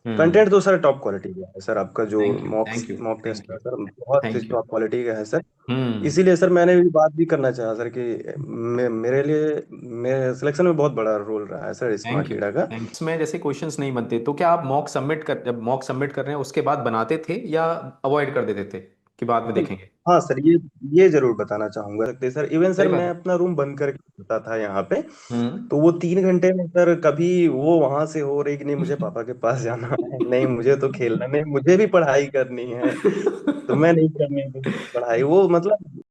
हम्म। Content तो sir top quality का है सर, आपका जो thank you, mock thank you, mock thank test you, है सर बहुत ही थैंक यू। टॉप क्वालिटी का है सर। हम्म। इसीलिए सर मैंने भी बात भी करना चाहा सर कि मेरे लिए मेरे सिलेक्शन में बहुत बड़ा रोल रहा है सर थैंक स्मार्ट यू, कीड़ा का। Thank you. इसमें जैसे क्वेश्चंस नहीं बनते तो क्या आप मॉक सबमिट कर जब मॉक सबमिट कर रहे हैं उसके बाद बनाते थे या अवॉइड कर देते थे कि बाद में देखेंगे? हाँ सर, ये जरूर बताना चाहूंगा सकते सर, इवन सही सर बात मैं है। अपना रूम बंद करके होता था यहाँ पे। हम्म। तो वो 3 घंटे में सर कभी वो वहां से हो रही कि नहीं मुझे पापा के पास जाना है, नहीं मुझे तो खेलना, नहीं मुझे भी पढ़ाई करनी है, तो मैं नहीं करनी पढ़ाई वो मतलब।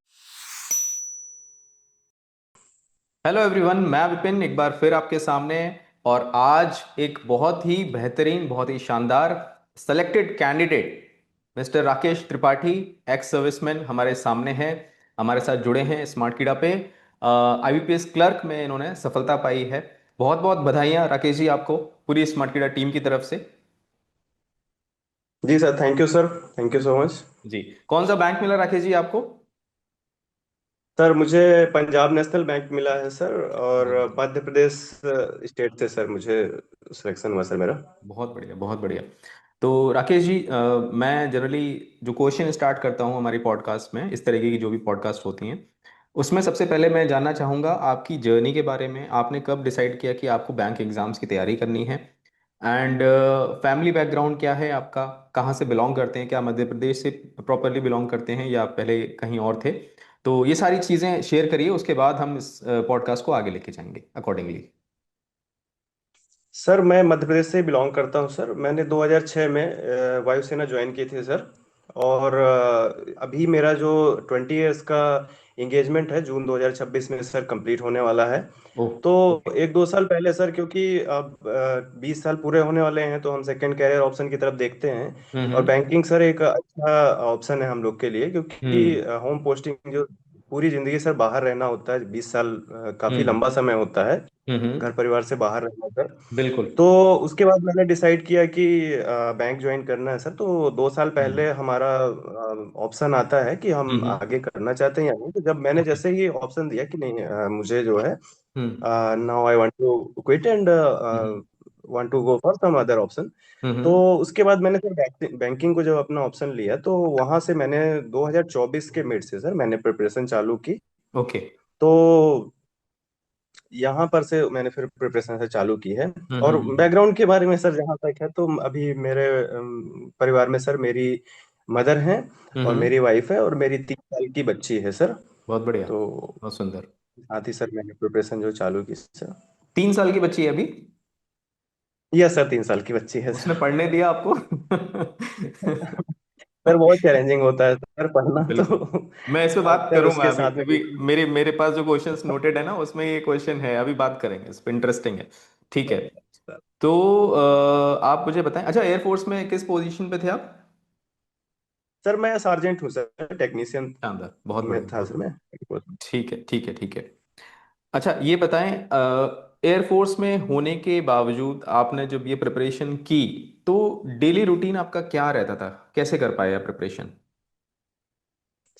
हेलो एवरीवन, मैं विपिन एक बार फिर आपके सामने। और आज एक बहुत ही बेहतरीन, बहुत ही शानदार selected candidate mister Rakesh Tripathi, ex serviceman हमारे सामने हैं, हमारे साथ जुड़े हैं स्मार्ट कीड़ा पे। आईबीपीएस क्लर्क में इन्होंने सफलता पाई है। बहुत बहुत बधाइयां राकेश जी आपको, पूरी स्मार्ट कीड़ा टीम की तरफ से। जी sir, thank you sir, thank you so much. जी। कौन सा बैंक मिला राकेश जी आपको? सर मुझे पंजाब नेशनल बैंक मिला है सर, और बहुत बढ़िया, मध्य प्रदेश स्टेट से सर मुझे सिलेक्शन हुआ सर मेरा। बहुत बढ़िया, बहुत बढ़िया। तो राकेश जी, मैं जनरली जो क्वेश्चन स्टार्ट करता हूँ हमारी पॉडकास्ट में, इस तरीके की जो भी पॉडकास्ट होती हैं, उसमें सबसे पहले मैं जानना चाहूँगा आपकी जर्नी के बारे में। आपने कब डिसाइड किया कि आपको बैंक एग्जाम्स की तैयारी करनी है? एंड फैमिली बैकग्राउंड क्या है आपका? कहाँ से बिलोंग करते हैं? क्या मध्य प्रदेश से प्रॉपरली बिलोंग करते हैं या पहले कहीं और थे? तो ये सारी चीज़ें शेयर करिए, उसके बाद हम इस पॉडकास्ट को आगे लेके जाएंगे अकॉर्डिंगली। सर मैं मध्य प्रदेश से बिलोंग करता हूँ सर। मैंने 2006 में वायुसेना ज्वाइन की थी सर। और अभी मेरा जो 20 ईयर्स का इंगेजमेंट है जून 2026 में सर कंप्लीट होने वाला है। ओह। तो ओके। 1-2 साल पहले सर, क्योंकि अब 20 साल पूरे होने वाले हैं तो हम सेकंड कैरियर ऑप्शन की तरफ देखते हैं। और हम्म, बैंकिंग सर एक अच्छा ऑप्शन है हम लोग के लिए, क्योंकि हम्म, होम पोस्टिंग जो पूरी जिंदगी सर बाहर रहना होता है, 20 साल काफी हम्म, लंबा समय होता है हम्म। घर परिवार से बाहर रहना सर। बिल्कुल। तो उसके बाद मैंने डिसाइड किया कि बैंक ज्वाइन करना है सर। तो 2 साल हम्म, पहले हमारा ऑप्शन आता है कि हम हम्म। आगे करना चाहते हैं या नहीं। तो जब मैंने ओके। जैसे ही ऑप्शन दिया कि नहीं मुझे जो है hmm, now I want to quit and hmm, want to go for some other option. तो हम्म। उसके बाद मैंने सर बैंकिंग को जब अपना ऑप्शन लिया तो वहां से मैंने 2024 के मिड से सर मैंने प्रिपरेशन चालू की। ओके। तो यहाँ पर से मैंने फिर प्रिपरेशन से चालू की है। हम्म, और बैकग्राउंड के बारे में सर जहाँ तक है तो अभी मेरे परिवार में सर मेरी मदर हैं और हम्म। मेरी वाइफ है और मेरी 3 साल की बच्ची है सर। बहुत बढ़िया, तो बहुत सुंदर। साथ ही सर मैंने प्रिपरेशन जो चालू की सर। 3 साल की बच्ची है अभी? यस सर, 3 साल की बच्ची है उसने सर। पढ़ने दिया आपको? सर बहुत चैलेंजिंग होता है सर पढ़ना तो। बिल्कुल। मैं इस पे बात अक्सर करूंगा, उसके अभी साथ में अभी मेरे मेरे पास जो क्वेश्चंस नोटेड है ना, उसमें ये क्वेश्चन है, अभी बात करेंगे इस पे, इंटरेस्टिंग है। ठीक है। तो आप मुझे बताएं, अच्छा एयरफोर्स में किस पोजीशन पे थे आप? सर मैं सार्जेंट हूँ सर, टेक्नीशियन शानदार, बहुत में बढ़िया, था बहुत सर बढ़िया। मैं। ठीक है, ठीक है, ठीक है। अच्छा ये बताएं, एयरफोर्स में होने के बावजूद आपने जब ये प्रिपरेशन की, तो डेली रूटीन आपका क्या रहता था? कैसे कर पाए आप प्रिपरेशन?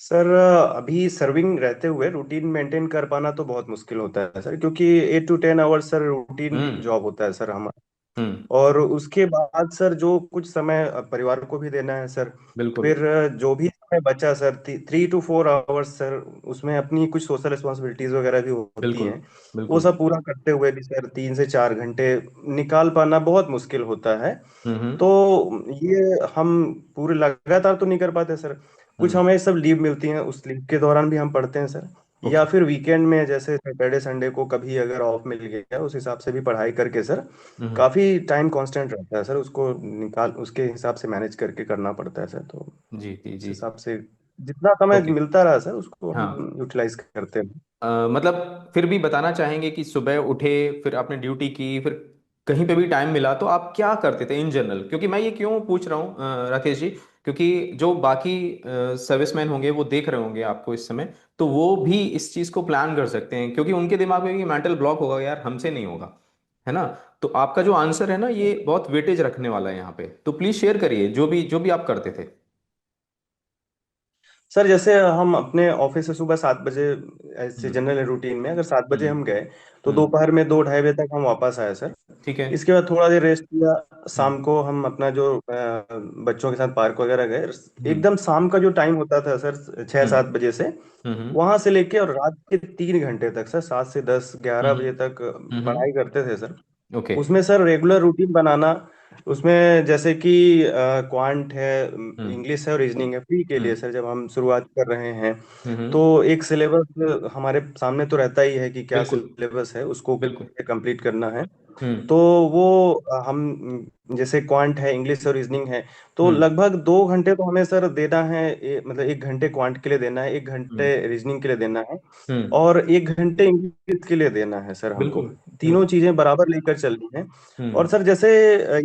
सर अभी सर्विंग रहते हुए रूटीन मेंटेन कर पाना तो बहुत मुश्किल होता है सर, क्योंकि 8 to 10 hours sir routine hmm, job होता है सर हमारा। हम्म। और उसके बाद सर जो कुछ समय परिवार को भी देना है सर। बिल्कुल, फिर जो भी समय बचा सर 3 to 4 आवर्स सर, उसमें अपनी कुछ सोशल रिस्पॉन्सिबिलिटीज वगैरह भी होती बिल्कुल, हैं। वो बिल्कुल। सब पूरा करते हुए भी सर 3 से 4 घंटे निकाल पाना बहुत मुश्किल होता है। हम्म, तो ये हम पूरे लगातार तो नहीं कर पाते सर। कुछ हम्म। हमें सब लीव मिलती हैं, उस लीव के दौरान भी हम पढ़ते हैं सर। या ओके। फिर वीकेंड में जैसे सैटरडे संडे को कभी अगर ऑफ मिल गया उस हिसाब से भी पढ़ाई करके सर। हम्म। काफी टाइम कांस्टेंट रहता है सर, उसको निकाल उसके हिसाब से मैनेज करके करना पड़ता है सर। तो जी, जी, उस जी। हिसाब से जितना समय ओके। मिलता रहा सर उसको हाँ। हम यूटिलाइज करते हैं। मतलब फिर भी बताना चाहेंगे कि सुबह उठे, फिर आपने ड्यूटी की, फिर कहीं पे भी टाइम मिला तो आप क्या करते थे इन जनरल? क्योंकि मैं ये क्यों पूछ रहा हूँ राकेश जी, क्योंकि जो बाकी सर्विसमैन होंगे वो देख रहे होंगे आपको इस समय, तो वो भी इस चीज़ को प्लान कर सकते हैं, क्योंकि उनके दिमाग में भी मेंटल ब्लॉक होगा, यार हमसे नहीं होगा, है ना? तो आपका जो आंसर है ना, ये बहुत वेटेज रखने वाला है यहाँ पे, तो प्लीज शेयर करिए जो भी आप करते थे। सर जैसे हम अपने ऑफिस से सुबह 7 बजे, ऐसे हम्म। जनरल रूटीन में अगर 7 बजे हम्म। हम गए तो हम्म। दोपहर में 2 ढाई बजे तक हम वापस आए सर। ठीक है। इसके बाद थोड़ा देर रेस्ट किया, हम्म। शाम को हम अपना जो बच्चों के साथ पार्क वगैरह गए। हम्म। एकदम शाम का जो टाइम होता था सर, छः हम्म। सात बजे से हम्म। वहां से लेके और रात के 3 घंटे तक सर, 7 से 10 11 बजे हम्म। तक हम्म। पढ़ाई करते थे सर। ओके। उसमें सर रेगुलर रूटीन बनाना, उसमें जैसे कि क्वांट है, हम्म। इंग्लिश है और रीजनिंग है प्री के लिए हम्म। सर, जब हम शुरुआत कर रहे हैं तो हम्म। एक सिलेबस हमारे सामने तो रहता ही है कि क्या बिल्कुल। सिलेबस है, उसको बिल्कुल। कैसे कंप्लीट करना है। हम्म। तो वो हम जैसे क्वांट है, इंग्लिश और रीजनिंग है, तो हम्म। लगभग 2 घंटे तो हमें सर देना है। मतलब 1 घंटे क्वांट के लिए देना है, एक हम्म। घंटे रीजनिंग के लिए देना है, हम्म। और 1 घंटे इंग्लिश के लिए देना है सर हमको। बिल्कुल। तीनों बिल्कुल। चीजें बराबर लेकर चलनी है। और हम्म। सर जैसे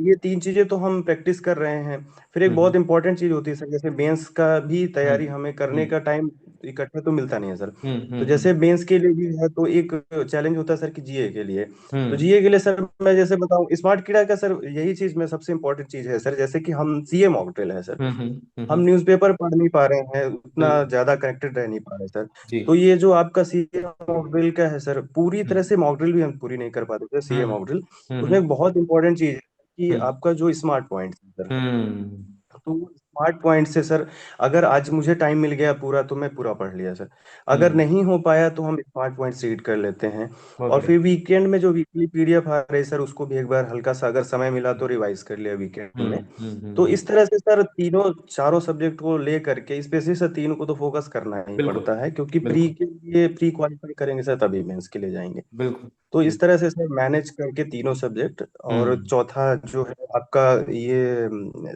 ये 3 चीजें तो हम प्रैक्टिस कर रहे हैं। फिर एक हम्म। बहुत इंपॉर्टेंट चीज होती है सर, जैसे मेंस का भी हम्म। तैयारी हमें करने हम्म। का टाइम इकट्ठे तो मिलता नहीं है सर। हम्म। तो हम्म। जैसे मेंस के लिए भी है तो एक चैलेंज होता है सर कि जीए के लिए। तो हम्म। जीए के लिए सर मैं जैसे बताऊं, स्मार्ट कीड़ा का सर यही चीज में सबसे इंपॉर्टेंट चीज है सर, जैसे कि हम सीए मॉक ड्रिल है सर, हम्म। हम न्यूज़पेपर पढ़ नहीं पा रहे हैं, उतना बिल्कुल। ज्यादा कनेक्टेड रह नहीं पा रहे सर। जी। तो ये जो आपका सीए मॉक ड्रिल का है सर, पूरी तरह हम्म। से मॉक ड्रिल भी हम पूरी नहीं कर पाते थे सीए हम्म। Mock drill. उसमें हम्म। एक बहुत इंपॉर्टेंट चीज है कि हम्म। आपका जो स्मार्ट पॉइंट सर, हम्म। तो स्मार्ट पॉइंट से सर अगर आज मुझे टाइम मिल गया पूरा तो मैं पूरा पढ़ लिया सर, अगर हम्म। नहीं हो पाया तो हम स्मार्ट पॉइंट रीड कर लेते हैं। बहुत और बढ़िया। फिर वीकेंड में जो वीकली पीडीएफ आ रही है सर, उसको भी एक बार हल्का सा अगर समय मिला तो रिवाइज कर लिया वीकेंड हम्म। में। तो इस तरह से सर तीनों चारों सब्जेक्ट को ले करके स्पेशली सर तीनों को तो फोकस करना ही बिल्कुल। पड़ता है, क्योंकि प्री बिल्कुल। के लिए प्री क्वालिफाई करेंगे सर तभी मेंस के लिए जाएंगे। बिल्कुल। तो इस बिल्कुल। तरह से सर मैनेज करके तीनों सब्जेक्ट। और हम्म। चौथा जो है आपका ये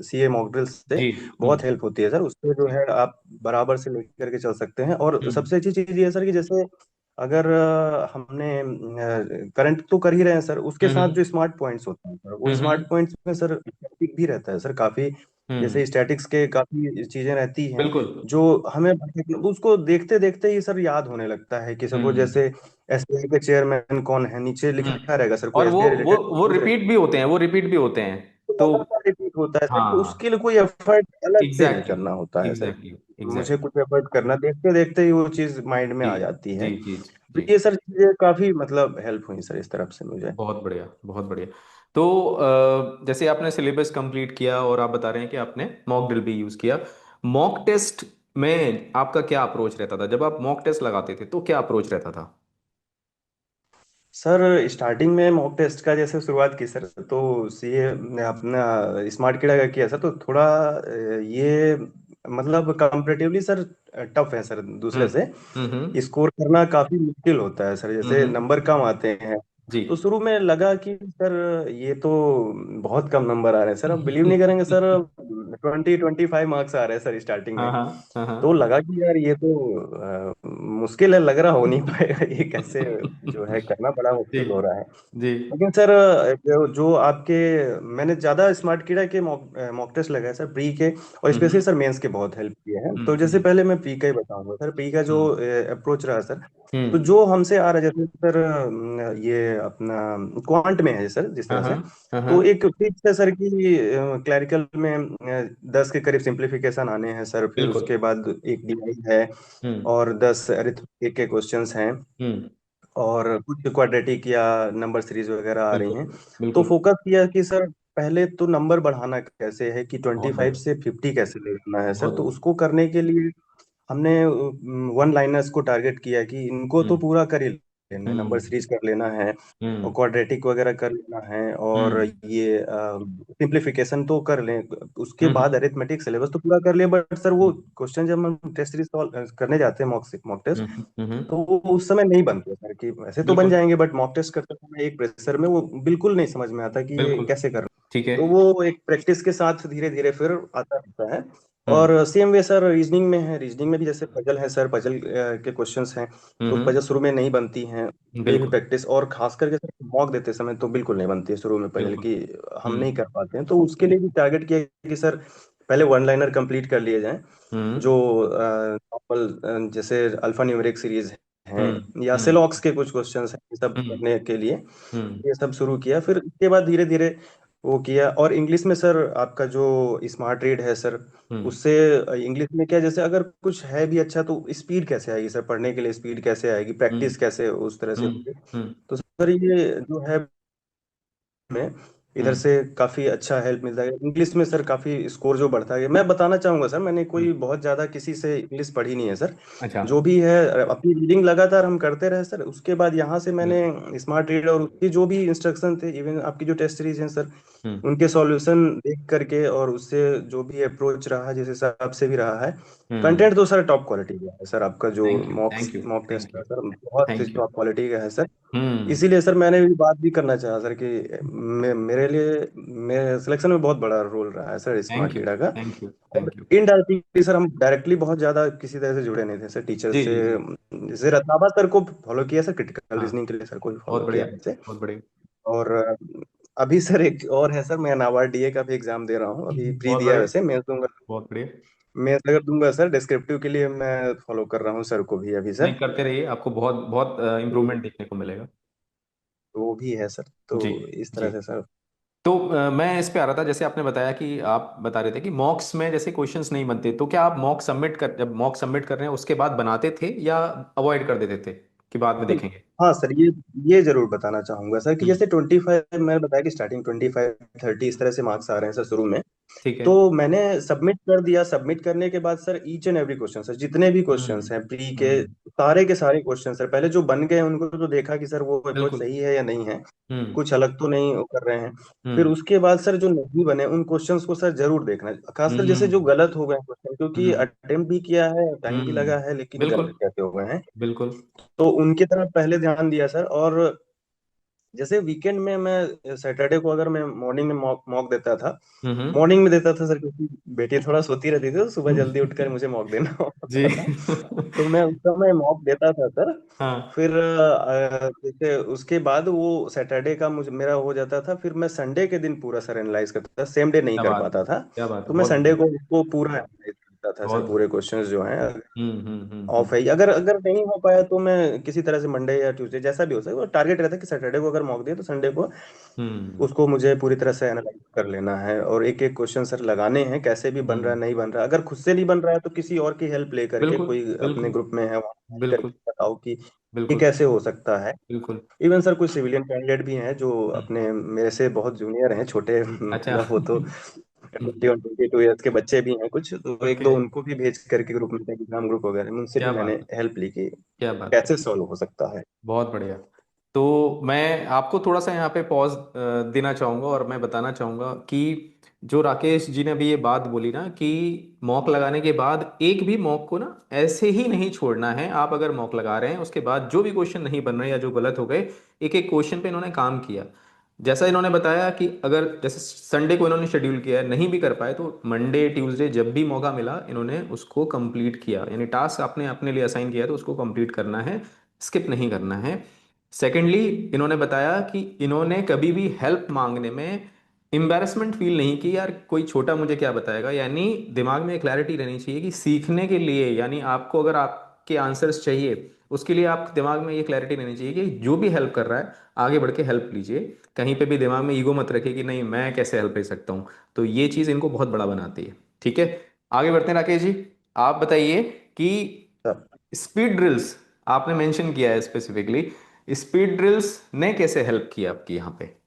सीए मॉक ड्रिल से जी। बहुत हेल्प होती है सर, उससे जो जी। है आप बराबर से लेकर के चल सकते हैं। और हम्म। सबसे अच्छी चीज ये है सर कि जैसे अगर हमने करंट तो कर ही रहे हैं सर, उसके साथ हम्म। जो स्मार्ट पॉइंट्स होते हैं सर, वो हम्म। स्मार्ट पॉइंट्स में सर स्टैटिक भी रहता है सर काफी। हम्म। जैसे स्टैटिक्स के काफी चीजें रहती हैं बिल्कुल। जो हमें उसको देखते देखते ही सर याद होने लगता है, कि सपोज हम्म। जैसे एसबीआई के चेयरमैन कौन है, नीचे लिखा हम्म। रहेगा सर, कोई और वो एसबीआई वो रिलेटेड वो पूछ रहे रिपीट भी होते हैं, वो रिपीट भी होते हैं। तो तो लगातार रिपीट होता है सर, कि हाँ। उसके लिए कोई एफर्ट अलग से नहीं एग्जैक्टली। करना होता है सर। एग्जैक्टली। मुझे एग्जैक्टली। कुछ एफर्ट करना, देखते देखते ही वो चीज माइंड में जी। आ जाती जी। है। जी। तो जी। ये सर चीजें काफी मतलब हेल्प हुई सर इस तरफ से मुझे। बहुत बढ़िया। बहुत बढ़िया। तो जैसे आपने सिलेबस कंप्लीट किया और आप बता रहे हैं कि आपने मॉक ड्रिल भी यूज़ किया, मॉक टेस्ट में आपका क्या अप्रोच रहता था? जब आप मॉक टेस्ट लगाते थे तो क्या अप्रोच रहता था? सर स्टार्टिंग में मॉक टेस्ट का जैसे शुरुआत की सर, तो सीए ने अपना स्मार्ट किड़ा का किया सर, तो थोड़ा ये मतलब कंपेरेटिवली सर टफ है सर दूसरे हम्म। से। हम्म। स्कोर करना काफी मुश्किल होता है सर, जैसे हम्म। नंबर कम आते हैं। जी। तो शुरू में लगा कि सर ये तो बहुत कम नंबर आ रहे हैं सर, अब बिलीव नहीं करेंगे सर, 25 मार्क्स आ रहे हैं सर स्टार्टिंग हाँ में। हाँ। हाँ तो हाँ। लगा कि यार ये तो मुश्किल है, लग रहा हो नहीं पाएगा ये कैसे, जो है करना बड़ा जी। मुश्किल हो रहा है। जी। लेकिन सर जो आपके, मैंने ज्यादा स्मार्ट किड़ा के मॉक टेस्ट लगाए सर प्री के, और स्पेशली हम्म। सर मेंस के बहुत हेल्प किए हैं। तो जैसे हम्म। पहले मैं प्री का ही बताऊंगा सर, प्री का जो हम्म। अप्रोच रहा सर, तो हम्म। जो हमसे आ रहा है जैसे सर ये अपना क्वांट में है सर जिस हाँ तरह हाँ। से, हाँ हाँ। तो एक फिक्स है सर कि क्लरिकल में 10 के करीब सिंप्लीफिकेशन आने हैं सर, फिर बिल्कुल। उसके बाद एक डीआई है, हम्म। और 10 अरिथमेटिक के क्वेश्चंस हैं, हम्म। और कुछ क्वाड्रेटिक या नंबर सीरीज वगैरह आ रही बिल्कुल। हैं। तो बिल्कुल। फोकस किया कि सर पहले तो नंबर बढ़ाना कैसे है, कि ट्वेंटी बहुत फाइव बढ़िया। से फिफ्टी कैसे लेना है सर, बहुत तो बढ़िया। उसको करने के लिए हमने वन लाइनर्स को टारगेट किया कि इनको तो हम्म। पूरा कर ही लेना है, नंबर हम्म। सीरीज कर लेना है, और हम्म। क्वाड्रेटिक वगैरह कर लेना है, और हम्म। ये सिंप्लीफिकेशन तो कर लें, उसके बाद हम्म। अरिथमेटिक सिलेबस तो पूरा कर ले। बट सर वो हम्म। क्वेश्चन जब हम टेस्ट सीरीज सॉल्व करने जाते हैं, मॉक टेस्ट, हम्म। तो वो उस समय नहीं बनते सर, कि वैसे तो बन बिल्कुल। जाएंगे बट मॉक टेस्ट करते समय एक प्रेशर में वो बिल्कुल नहीं समझ में आता कि ये बिल्कुल। कैसे करना। ठीक है। तो वो एक प्रैक्टिस के साथ धीरे धीरे फिर आता रहता है। हम्म। और सेम वे सर रीजनिंग में है, रीजनिंग में भी जैसे पजल है सर, पजल के क्वेश्चंस हैं, तो पजल शुरू में नहीं बनती हैं, उसके लिए भी बिल्कुल। प्रैक्टिस, और खास करके सर मॉक देते समय तो बिल्कुल नहीं बनती है शुरू में पजल बिल्कुल। की, हम नहीं हम्म। कर पाते हैं। तो उसके लिए भी टारगेट किया कि सर पहले वन लाइनर कंप्लीट कर लिए जाएं, जो हम्म। नॉर्मल जैसे अल्फा न्यूमेरिक सीरीज हैं, हम्म। या हम्म। सेलॉक्स के कुछ क्वेश्चंस हैं, ये सब हम्म। करने के लिए हम्म। ये सब शुरू किया। फिर इसके बाद धीरे धीरे वो किया। और इंग्लिश में सर आपका जो स्मार्ट रीड है सर, हम्म। उससे इंग्लिश में क्या, जैसे अगर कुछ है भी अच्छा तो स्पीड कैसे आएगी सर, पढ़ने के लिए स्पीड कैसे आएगी, हम्म। प्रैक्टिस कैसे उस तरह से हम्म। होगी। हम्म। तो सर ये जो है में इधर हम्म। से काफी अच्छा हेल्प मिलता है इंग्लिश में सर, काफी स्कोर जो बढ़ता है। मैं बताना चाहूंगा सर, मैंने हम्म। कोई बहुत ज्यादा किसी से इंग्लिश पढ़ी नहीं है सर। अच्छा। जो भी है अपनी रीडिंग लगातार हम करते रहे सर, उसके बाद यहाँ से मैंने बिल्कुल। स्मार्ट रीड और उसकी जो भी इंस्ट्रक्शन थे, इवन आपकी जो टेस्ट सीरीज हैं सर, हम्म। उनके सॉल्यूशन देख करके और उससे जो भी अप्रोच रहा जिस हिसाब से भी रहा है, हम्म। कंटेंट तो सर टॉप क्वालिटी का है सर। आपका जो thank you, mock thank you, mock test thank है यू, सर, बहुत ही थैंक यू। टॉप क्वालिटी का है सर। हम्म। इसीलिए सर मैंने भी बात भी करना चाहा सर कि मेरे लिए मेरे सिलेक्शन में बहुत बड़ा रोल रहा है सर थैंक स्मार्ट यू, रीडा का। थैंक यू, और थैंक यू। इनडायरेक्टली सर हम डायरेक्टली बहुत ज्यादा किसी तरह से जुड़े नहीं थे सर टीचर जी से। जी जी। जैसे रत्नाबा सर को फॉलो किया सर, क्रिटिकल हाँ। रीजनिंग के लिए सर को भी बहुत फॉलो बढ़िया, किया हमसे। बहुत बढ़िया। और अभी सर एक और है सर, मैं नाबार्ड डीए का भी एग्जाम दे रहा हूँ, अभी प्री बहुत दिया है बढ़िया, वैसे, मैं दूंगा। बहुत बढ़िया। मैं अगर दूंगा सर डिस्क्रिप्टिव के लिए, मैं फॉलो कर रहा हूँ सर को भी अभी नहीं, सर। करते रहिए, आपको बहुत बहुत तो इम्प्रूवमेंट देखने को मिलेगा। वो भी है सर, तो जी इस जी। तरह से सर। तो मैं इस पे आ रहा था, जैसे आपने बताया कि आप बता रहे थे कि मॉक्स में जैसे क्वेश्चंस नहीं बनते, तो क्या आप मॉक सबमिट कर, जब मॉक सबमिट कर रहे हैं उसके बाद बनाते थे या अवॉइड कर देते थे कि बाद में देखेंगे? हाँ सर, ये जरूर बताना चाहूंगा सर कि हम्म। जैसे 25, मैंने बताया कि स्टार्टिंग 25 30 इस तरह से मार्क्स आ रहे हैं सर शुरू में। ठीक है। तो मैंने सबमिट कर दिया, सबमिट करने के बाद sir each and every question sir, जितने भी हम्म। क्वेश्चंस हैं प्री हम्म। के सारे क्वेश्चन सर, पहले जो बन गए उनको तो देखा कि सर वो अप्रोच बिल्कुल। सही है या नहीं है, हम्म। कुछ अलग तो नहीं कर रहे हैं। फिर हम्म। उसके बाद सर जो नहीं बने उन क्वेश्चंस को सर जरूर देखना, खासकर जैसे जो हम्म। गलत हो गए क्वेश्चन, क्योंकि हम्म। अटेम्प्ट भी किया है, टाइम भी हम्म। लगा है, लेकिन बिल्कुल, गलत कैसे हो गए हैं, बिल्कुल। तो उनकी तरफ पहले ध्यान दिया सर। और जैसे वीकेंड में मैं सैटरडे को अगर मैं मॉर्निंग में मॉक मॉक देता था, हम्म। मॉर्निंग में देता था सर, क्योंकि बेटी थोड़ा सोती रहती थी तो सुबह जल्दी उठकर हम्म। मुझे मॉक देना जी। होता था। तो मैं उस समय मॉक देता था सर। हाँ। फिर जैसे उसके बाद वो सैटरडे का मुझे मेरा हो जाता था, फिर मैं संडे के दिन पूरा सर एनालाइज करता था, सेम डे नहीं क्या कर बात है, पाता था। क्या बात है, तो मैं बहुत संडे बढ़िया। को उसको पूरा एनालाइज करता था सर, बहुत पूरे बढ़िया। क्वेश्चंस जो हैं। हम्म। ऑफ है, अगर अगर नहीं हो पाया तो मैं किसी तरह से मंडे या ट्यूसडे जैसा भी हो सके, वो टारगेट रहता है कि सैटरडे को अगर मॉक दिया तो संडे को हम्म। उसको मुझे पूरी तरह से एनालाइज कर लेना है, और एक एक क्वेश्चन सर लगाने हैं, कैसे भी बन रहा हम्म। है नहीं बन रहा है, अगर खुद से नहीं बन रहा है तो किसी और की हेल्प ले करके, बिल्कुल, कोई अपने बिल्कुल, ग्रुप में है वहाँ करके बिल्कुल, बताओ कि ये बिल्कुल, कैसे हो सकता है। बिल्कुल। इवन सर कुछ सिविलियन कैंडिडेट भी हैं जो हम्म। अपने मेरे से बहुत जूनियर हैं, छोटे अच्छा। मतलब वो तो 21 22 ईयर्स के बच्चे भी हैं कुछ, तो एक ओके। दो उनको भी भेज करके ग्रुप में, एग्जाम ग्रुप वगैरह में उनसे भी क्या मैंने बात है, हेल्प ली कि क्या बात है। कैसे सॉल्व हो सकता है। बहुत बढ़िया। तो मैं आपको थोड़ा सा यहाँ पे पॉज देना चाहूँगा और मैं बताना चाहूँगा कि जो राकेश जी ने अभी ये बात बोली ना कि मॉक लगाने के बाद एक भी मॉक को ना ऐसे ही नहीं छोड़ना है। आप अगर मॉक लगा रहे हैं उसके बाद जो भी क्वेश्चन नहीं बन रहे या जो गलत हो गए, एक एक क्वेश्चन पे इन्होंने काम किया। जैसा इन्होंने बताया कि अगर जैसे संडे को इन्होंने शेड्यूल किया है, नहीं भी कर पाए तो मंडे ट्यूसडे जब भी मौका मिला इन्होंने उसको कंप्लीट किया, यानी टास्क आपने अपने लिए असाइन किया है तो उसको कंप्लीट करना है, स्किप नहीं करना है। सेकेंडली, इन्होंने बताया कि इन्होंने कभी भी हेल्प मांगने में एम्बैरेसमेंट फील नहीं की, यार कोई छोटा मुझे क्या बताएगा। यानी दिमाग में क्लैरिटी रहनी चाहिए कि सीखने के लिए, यानी आपको अगर आपके आंसर्स चाहिए उसके लिए आप दिमाग में ये क्लैरिटी रहनी चाहिए कि जो भी हेल्प कर रहा है आगे बढ़ के हेल्प लीजिए। कहीं पे भी दिमाग में ईगो मत रखिए कि नहीं मैं कैसे हेल्प ले सकता हूँ। तो ये चीज़ इनको बहुत बड़ा बनाती है। ठीक है, आगे बढ़ते हैं राकेश जी। आप बताइए कि स्पीड ड्रिल्स आपने मेंशन किया है स्पेसिफिकली, स्पीड ड्रिल्स ने कैसे हेल्प किया आपकी यहाँ पे?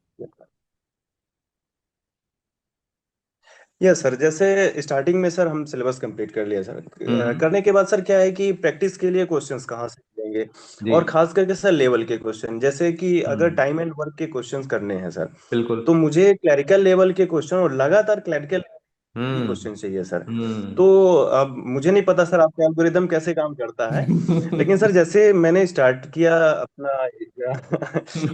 यस सर, जैसे स्टार्टिंग में सर हम सिलेबस कंप्लीट कर लिया सर, हम्म। करने के बाद सर क्या है कि प्रैक्टिस के लिए क्वेश्चंस कहाँ से मिलेंगे, जी। और खास करके सर लेवल के क्वेश्चन, जैसे कि अगर हम्म। टाइम एंड वर्क के क्वेश्चंस करने हैं सर, बिल्कुल। तो मुझे क्लैरिकल लेवल के क्वेश्चन और लगातार क्लैरिकल ही हम्म। क्वेश्चन चाहिए सर। हम्म। तो अब मुझे नहीं पता सर आपका एल्गोरिदम कैसे काम करता है, लेकिन सर जैसे मैंने स्टार्ट किया अपना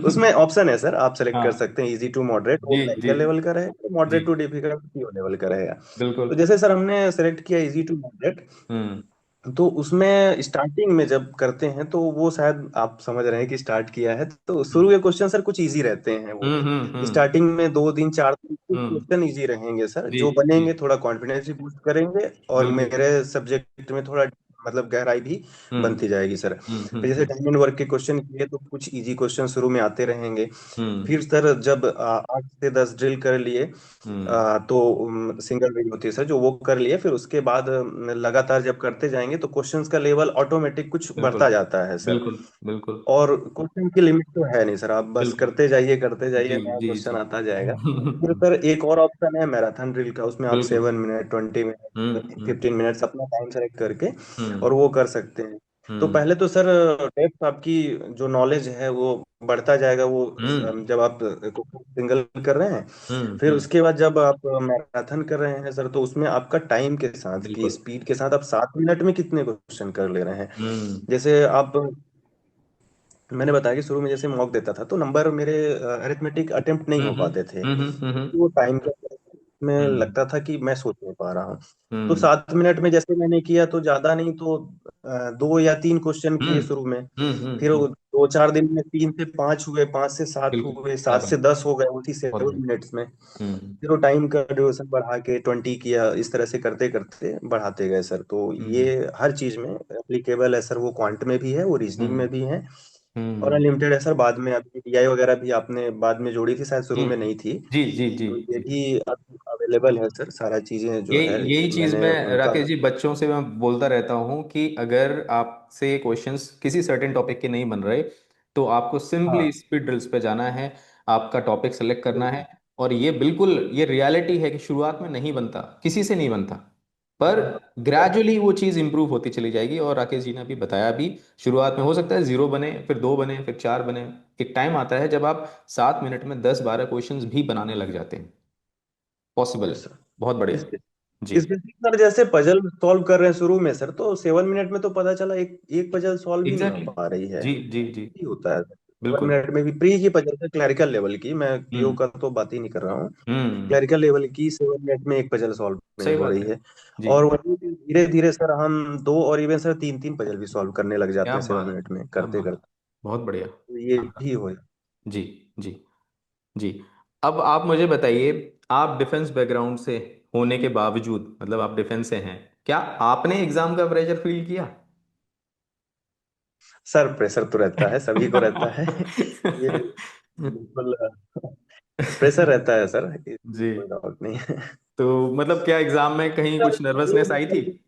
उसमें ऑप्शन है सर, आप सेलेक्ट कर हाँ। सकते हैं इजी टू मॉडरेट, वो जी जी क्लरिकल लेवल का रहेगा, जी। Moderate to difficult PO level का रहेगा। बिल्कुल। तो जैसे सर हमने सेलेक्ट किया इजी टू मॉडरेट, हम्म। तो उसमें स्टार्टिंग में जब करते हैं तो वो शायद आप समझ रहे हैं कि स्टार्ट किया है, तो शुरू के क्वेश्चन सर कुछ इजी रहते हैं वो। हम्म। स्टार्टिंग में 2 3 4 कुछ हम्म। क्वेश्चन इजी रहेंगे सर, जी जो जी। बनेंगे थोड़ा कॉन्फिडेंस भी बूस्ट करेंगे, और बिल्कुल। मेरे सब्जेक्ट में थोड़ा मतलब गहराई भी हम्म बनती जाएगी सर। फिर जैसे टाइम एंड वर्क के क्वेश्चन किए तो कुछ इजी क्वेश्चन शुरू में आते रहेंगे। हम्म फिर सर जब 8 से 10 ड्रिल कर लिए, हम्म तो सिंगल ड्रिल होती है सर, जो वो कर लिए, फिर उसके बाद लगातार जब करते जाएंगे तो क्वेश्चंस का लेवल ऑटोमेटिक कुछ बिल्कुल बढ़ता जाता है सर। बिल्कुल बिल्कुल और क्वेश्चन की लिमिट तो है नहीं सर, आप बस बिल्कुल। करते जी जाइए, नया जी क्वेश्चन जी। आता जाएगा। फिर सर एक और ऑप्शन है मैराथन ड्रिल का, उसमें आप बिल्कुल। 7 मिनट, 20 मिनट, हम्म 15 मिनट्स अपना टाइम सेलेक्ट करके हम्म और वो कर सकते हैं। तो हम्म पहले तो सर डेप्थ आपकी जो नॉलेज है वो बढ़ता जाएगा, वो हम्म जब आप सिंगल कर रहे हैं। फिर हम्म। उसके बाद जब आप मैराथन कर रहे हैं सर, तो उसमें आपका टाइम के साथ की बिल्कुल। स्पीड के साथ आप 7 मिनट में कितने क्वेश्चन कर ले रहे हैं। हम्म जैसे आप, मैंने बताया कि शुरू में जैसे मॉक देता था तो नंबर मेरे अरिथमेटिक अटेम्प्ट नहीं हम्म हो पाते थे, हम्म क्योंकि वो टाइम के में हम्म लगता था कि मैं सोच नहीं पा रहा हूँ। तो हम्म 7 मिनट में जैसे मैंने किया तो ज्यादा नहीं तो 2 या 3 क्वेश्चन किए हम्म शुरू में। फिर वो 2 4 दिन में 3 से 5 हुए, 5 से 7 बिल्कुल। हुए, क्या सात बात से है। दस हो गए उसी बहुत बढ़िया। 7 मिनट्स में। हम्म फिर वो टाइम का ड्यूरेशन बढ़ा के 20 किया, इस तरह से करते करते बढ़ाते गए सर। तो ये हम्म हर चीज में एप्लीकेबल है सर, वो क्वांट में भी है, वो रीजनिंग हम्म में भी है, और हम्म अनलिमिटेड है सर। बाद में अभी डीआई वगैरह भी आपने बाद में जोड़ी थी, शायद शुरू में नहीं थी। जी जी जी तो ये जी। भी अब अवेलेबल है सर, सारा चीजें जो यही है यही चीज मैंने मैं उनका। राकेश जी बच्चों से मैं बोलता रहता हूँ कि अगर आपसे क्वेश्चंस किसी सर्टेन टॉपिक के नहीं बन रहे तो आपको सिंपली हाँ स्पीड ड्रिल्स पे जाना है, आपका टॉपिक सेलेक्ट करना बिल्कुल। है। और ये बिल्कुल ये रियलिटी है कि शुरुआत में नहीं बनता, किसी से नहीं बनता, पर ग्रेजुअली वो चीज़ इंप्रूव होती चली जाएगी। और राकेश जी ने अभी बताया भी, शुरुआत में हो सकता है 0 बने, फिर 2 बने, फिर 4 बने। एक टाइम आता है जब आप 7 मिनट में 10-12 क्वेश्चंस भी बनाने लग जाते हैं। पॉसिबल यस है। सर। बहुत बढ़िया। इस जी। इसमें सर जैसे पजल सॉल्व कर रहे हैं शुरू में सर, तो 7 मिनट में तो पता चला एक एक पजल सॉल्व ही नहीं हो एग्जैक्टली पा रही है। जी जी जी। ही होता है 7 बिल्कुल। मिनट में भी। प्री की पजल है, क्लरिकल लेवल की, मैं पीओ हम्म का तो बात ही नहीं कर रहा हूँ। हम्म। क्लरिकल लेवल की 7 मिनट में एक पजल सॉल्व नहीं सही हो बात रही है। है। जी। और वहीं धीरे धीरे सर हम दो और इवन सर तीन तीन पजल भी सॉल्व करने लग क्या जाते हैं सेवन बात है। मिनट में क्या करते बात है। करते। बहुत बढ़िया। तो ये शानदार। भी हो। जी जी जी। अब आप मुझे बताइए, आप डिफेंस बैकग्राउंड से होने के बावजूद, मतलब आप डिफेंस से हैं, क्या आपने एग्जाम का प्रेशर फील किया? सर प्रेशर तो रहता है, सभी को रहता है। ये बिल्कुल प्रेशर रहता है सर, इसमें जी। कोई डाउट नहीं है। तो मतलब क्या एग्जाम में कहीं सर कुछ नर्वसनेस आई थी?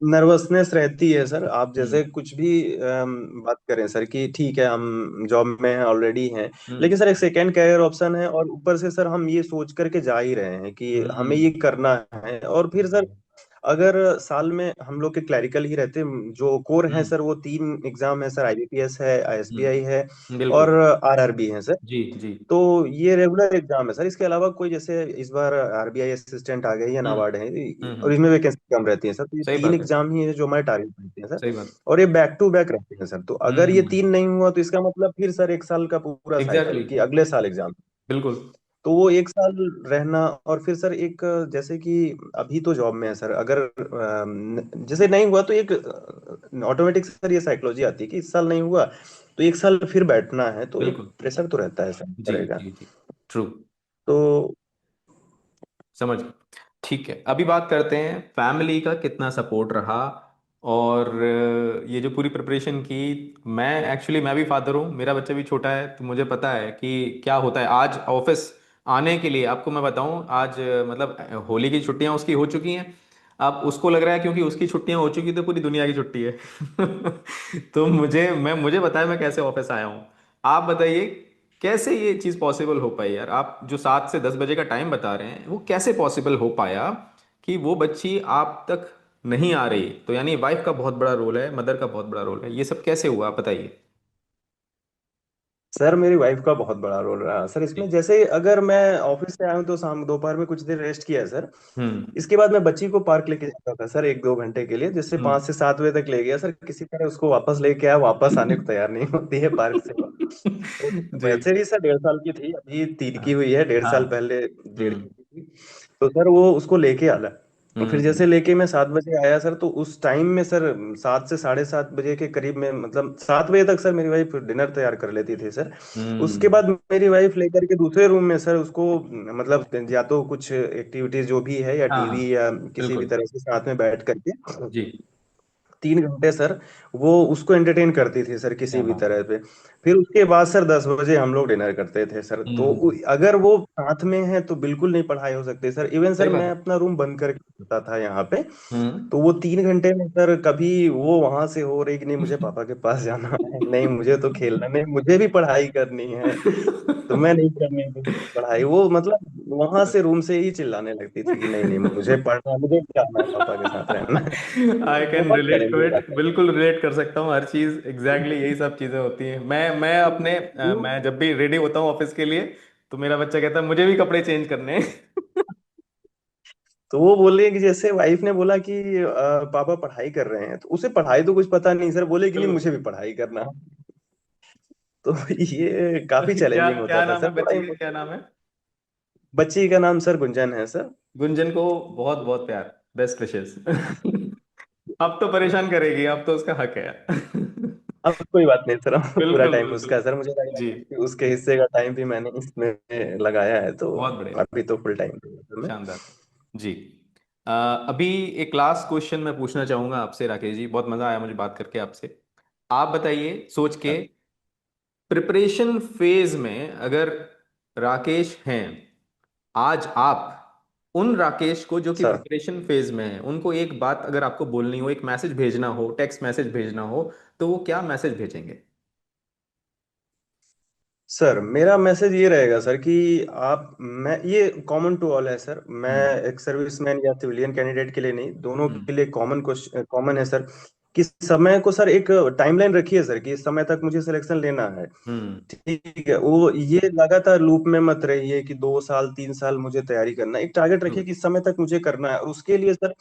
नर्वसनेस रहती है सर, आप हम्म जैसे कुछ भी बात करें सर कि ठीक है हम जॉब में हैं, ऑलरेडी हैं, हम्म लेकिन सर एक सेकेंड कैरियर ऑप्शन है, और ऊपर से सर हम ये सोच करके जा ही रहे हैं कि हमें हम्म ये करना है। और फिर सर अगर साल में हम लोग के क्लरिकल ही रहते, जो कोर है हम्म सर वो 3 एग्जाम है सर, आईबीपीएस है, आईएसबीआई है, और बिल्कुल। आरआरबी है सर। जी जी। तो ये रेगुलर एग्जाम है सर, इसके अलावा कोई जैसे इस बार आरबीआई असिस्टेंट आ गई या हम्म नाबार्ड है, और हम्म। इसमें वैकेंसी कम रहती है सर। तो ये सही तीन बात है। एग्जाम ही है जो हमारे टारगेट रहते हैं सर, सही बात। और ये बैक टू बैक रहते हैं सर। तो अगर ये हम्म। 3 नहीं हुआ तो इसका मतलब फिर सर एक साल का पूरा साइकिल एग्जैक्टली। कि अगले साल एग्जाम। बिल्कुल। तो वो एक साल रहना, और फिर सर एक जैसे कि अभी तो जॉब में है सर, अगर जैसे नहीं हुआ तो एक ऑटोमेटिक सर ये साइकोलॉजी आती है कि इस साल नहीं हुआ तो एक साल फिर बैठना है, तो एक बिल्कुल। प्रेशर तो रहता है सर जी करेगा। जी जी। ट्रू। तो समझ गए। ठीक है, अभी बात करते हैं फैमिली का कितना सपोर्ट रहा। और ये जो पूरी प्रिपरेशन की, मैं एक्चुअली मैं भी फादर हूँ, मेरा बच्चा भी छोटा है, तो मुझे पता है कि क्या होता है। आज ऑफिस आने के लिए आपको मैं बताऊं, आज मतलब होली की छुट्टियां उसकी हो चुकी हैं। अब उसको लग रहा है क्योंकि उसकी छुट्टियां हो चुकी तो पूरी दुनिया की छुट्टी है। तो मुझे बताया मैं कैसे ऑफिस आया हूँ। आप बताइए, कैसे ये चीज़ पॉसिबल हो पाई यार? आप जो 7 से 10 बजे का टाइम बता रहे हैं वो कैसे पॉसिबल हो पाया कि वो बच्ची आप तक नहीं आ रही? तो यानी वाइफ का बहुत बड़ा रोल है, मदर का बहुत बड़ा रोल है, ये सब कैसे हुआ आप बताइए। सर मेरी वाइफ का बहुत बड़ा रोल रहा सर जी। इसमें। जैसे अगर मैं ऑफिस से आया हूँ तो शाम दोपहर में कुछ देर रेस्ट किया है सर, हम्म इसके बाद मैं बच्ची को पार्क लेके जाता था सर 1 2 घंटे के लिए, जैसे हम्म। 5 से 7 बजे तक ले गया सर, किसी तरह उसको वापस लेके आया, वापस आने को तैयार नहीं होती है पार्क से। तो जी। वैसे भी सर 1.5 साल की थी, अभी 3 की हाँ हुई है, 1.5 साल हाँ। पहले 1.5 हम्म की थी। तो सर वो उसको लेके आला, और फिर हम्म जैसे लेके मैं 7 बजे आया सर, तो उस टाइम में सर 7 से 7:30 बजे के करीब में, मतलब 7 बजे तक सर मेरी वाइफ डिनर तैयार कर लेती थी सर। उसके हम्म। बाद मेरी वाइफ लेकर के दूसरे रूम में सर उसको, मतलब या तो कुछ एक्टिविटीज जो भी है या हाँ हाँ। टीवी या किसी भी बिल्कुल। तरह से साथ में बैठ करके जी 3 घंटे सर वो उसको एंटरटेन करती थी सर, किसी क्या भी बात है। तरह पे। फिर उसके बाद सर 10 बजे हम लोग डिनर करते थे सर। तो हम्म। अगर वो साथ में है तो बिल्कुल नहीं पढ़ाई हो सकती सर। इवन सही सर बात मैं है। अपना रूम बंद करके होता था यहाँ पे। हम्म। तो वो 3 घंटे में सर कभी वो वहां से हो रही कि नहीं मुझे पापा के पास जाना है, नहीं मुझे तो खेलना, नहीं मुझे भी पढ़ाई करनी है, तो मैं नहीं करनी थी पढ़ाई। वो मतलब वहां से रूम से ही चिल्लाने लगती थी कि नहीं नहीं मुझे पढ़ना है, मुझे जाना है, पापा के साथ रहना है। आई कैन बहुत रिलेट टू चैलेंजिंग इट, बात है। बिल्कुल रिलेट कर सकता हूँ हर चीज, एग्जैक्टली यही सब चीजें होती हैं। मैं अपने मैं जब भी रेडी होता हूँ ऑफिस के लिए, तो मेरा बच्चा कहता है मुझे भी कपड़े चेंज करने हैं। तो वो बोल रही है कि जैसे वाइफ ने बोला कि पापा पढ़ाई कर रहे हैं, तो उसे पढ़ाई तो कुछ पता नहीं सर, बोले कि नहीं बिल्कुल। मुझे भी पढ़ाई करना है। तो ये काफी क्या चैलेंजिंग होता क्या था नाम सर, है बड़ा बच्ची का, क्या इमोशनल। नाम है? बच्ची का नाम सर गुंजन है सर। गुंजन को बहुत बहुत प्यार, बेस्ट विशेस। अब तो परेशान करेगी, अब तो उसका हक है। अब कोई बात नहीं सर, अब पूरा बिल्कुल टाइम उसका बिल्कुल। है सर। मुझे लग रहा जी। है कि उसके हिस्से का टाइम भी मैंने इसमें लगाया है, तो बहुत बढ़िया। अभी तो फुल टाइम में। शानदार। जी। अभी एक लास्ट क्वेश्चन मैं पूछना चाहूंगा आपसे राकेश जी, बहुत मजा आया मुझे बात करके आपसे। आप बताइए सोच के, प्रिपरेशन फेज में अगर राकेश हैं आज, आप उन राकेश को जो कि सर प्रिपरेशन फेज में है, उनको एक बात अगर आपको बोलनी हो, एक मैसेज भेजना हो, टेक्स्ट मैसेज भेजना हो, तो वो क्या मैसेज भेजेंगे? सर मेरा मैसेज ये रहेगा सर कि आप, मैं ये कॉमन टू ऑल है सर, मैं हम्म। एक सर्विसमैन या सिविलियन कैंडिडेट के लिए नहीं, दोनों हम्म। के लिए कॉमन क्वेश्चन कॉमन है सर, कि समय को सर एक टाइमलाइन रखिए सर कि इस समय तक मुझे सिलेक्शन लेना है। हम्म। ठीक है, वो ये लगातार लूप में मत रहिए कि 2 साल 3 साल मुझे तैयारी करना है। एक टारगेट रखिए कि इस समय तक मुझे करना है, और उसके लिए सर,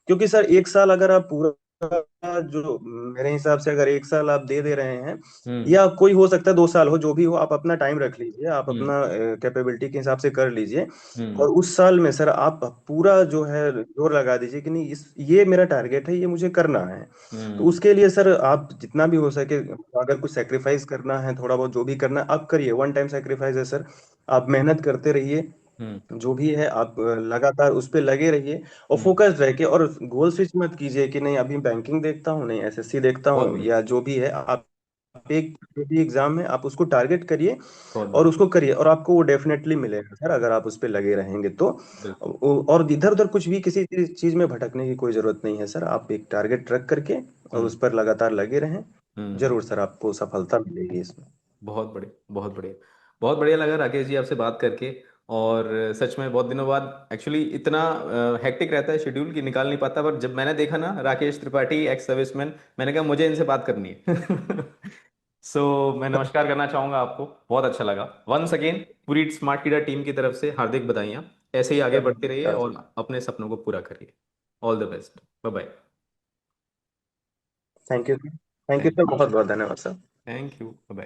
क्योंकि सर 1 साल अगर आप पूरा, जो मेरे हिसाब से अगर 1 साल आप दे दे रहे हैं, हम्म। या कोई हो सकता है 2 साल हो, जो भी हो आप अपना टाइम रख लीजिए, आप हम्म। अपना कैपेबिलिटी के हिसाब से कर लीजिए। और हम्म। उस साल में सर आप पूरा जो है जोर लगा दीजिए कि नहीं इस ये मेरा टारगेट है, ये मुझे करना है। तो हम्म। उसके लिए सर आप जितना भी हो सके, अगर कुछ सेक्रीफाइस करना है, थोड़ा बहुत जो भी करना है आप करिए, वन टाइम सेक्रीफाइस है सर। आप मेहनत करते रहिए, हम्म। जो भी है आप लगातार उस पे लगे रहिए, और हम्म। फोकस्ड रह के, और गोल स्विच मत कीजिए कि नहीं अभी बैंकिंग देखता हूँ, नहीं एसएससी देखता बहुत हूँ, बढ़िया। या जो भी है आप एक जो भी एग्जाम है आप उसको टारगेट करिए, बहुत और बढ़िया। उसको करिए, और आपको वो डेफिनेटली मिलेगा सर अगर आप उस पे लगे रहेंगे तो। बिल्कुल। और इधर उधर कुछ भी किसी चीज में भटकने की कोई जरूरत नहीं है सर, आप एक टारगेट रख करके और हम्म। उस पर लगातार लगे रहें, हम्म। जरूर सर आपको सफलता मिलेगी इसमें। बहुत बढ़िया, बहुत बढ़िया। बहुत बढ़िया लगा राकेश जी आपसे बात करके। और सच में बहुत दिनों बाद, एक्चुअली इतना हेक्टिक रहता है शेड्यूल कि निकाल नहीं पाता, पर जब मैंने देखा ना राकेश त्रिपाठी एक्स सर्विसमैन, मैंने कहा मुझे इनसे बात करनी है। सो मैं नमस्कार करना चाहूंगा आपको, बहुत अच्छा लगा वंस अगेन। पूरी स्मार्ट कीड़ा टीम की तरफ से हार्दिक बधाइयाँ। ऐसे ही आगे बढ़ते रहिए और अपने सपनों को पूरा करिए। All the best. Bye bye. Thank you, thank you thank sir, बहुत बहुत धन्यवाद सर। Thank you. बाय।